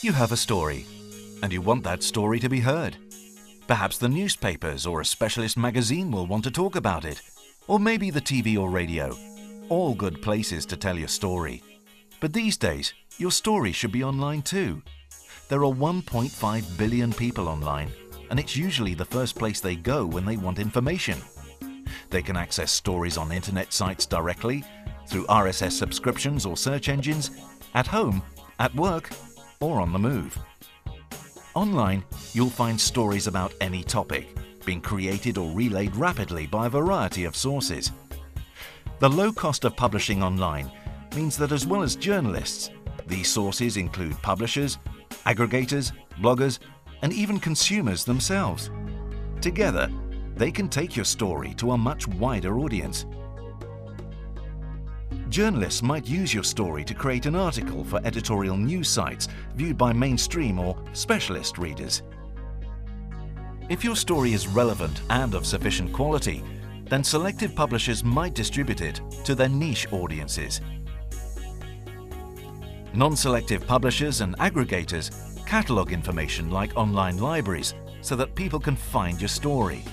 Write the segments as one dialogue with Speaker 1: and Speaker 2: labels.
Speaker 1: You have a story, and you want that story to be heard. Perhaps the newspapers or a specialist magazine will want to talk about it, or maybe the TV or radio. All good places to tell your story. But these days, your story should be online too. There are 1.5 billion people online, and it's usually the first place they go when they want information. They can access stories on internet sites directly, through RSS subscriptions or search engines, at home, at work, or on the move. Online, you'll find stories about any topic, being created or relayed rapidly by a variety of sources. The low cost of publishing online means that as well as journalists, these sources include publishers, aggregators, bloggers, and even consumers themselves. Together, they can take your story to a much wider audience. Journalists might use your story to create an article for editorial news sites viewed by mainstream or specialist readers. If your story is relevant and of sufficient quality, then selective publishers might distribute it to their niche audiences. Non-selective publishers and aggregators catalog information like online libraries so that people can find your story.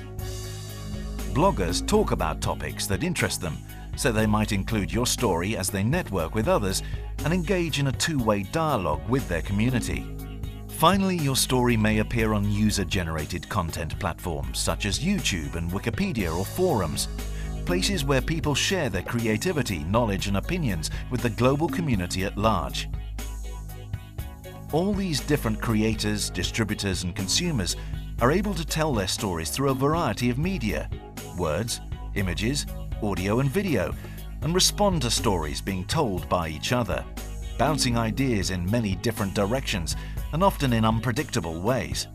Speaker 1: Bloggers talk about topics that interest them, so they might include your story as they network with others and engage in a two-way dialogue with their community. Finally, your story may appear on user-generated content platforms such as YouTube and Wikipedia or forums, places where people share their creativity, knowledge and opinions with the global community at large. All these different creators, distributors and consumers are able to tell their stories through a variety of media, words, images, audio and video, and respond to stories being told by each other, bouncing ideas in many different directions and often in unpredictable ways.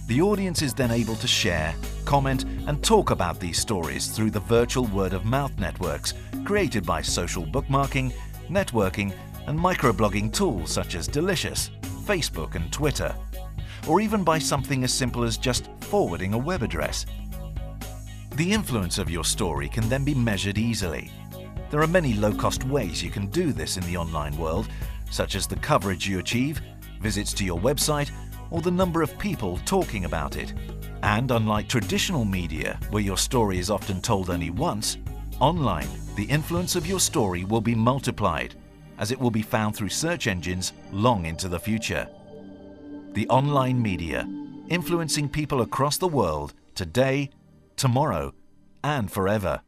Speaker 1: The audience is then able to share, comment and talk about these stories through the virtual word-of-mouth networks created by social bookmarking, networking and microblogging tools such as Delicious, Facebook and Twitter, or even by something as simple as just forwarding a web address. The influence of your story can then be measured easily. There are many low-cost ways you can do this in the online world, such as the coverage you achieve, visits to your website, or the number of people talking about it. And unlike traditional media, where your story is often told only once, online, the influence of your story will be multiplied, as it will be found through search engines long into the future. The online media, influencing people across the world, today, tomorrow, and forever.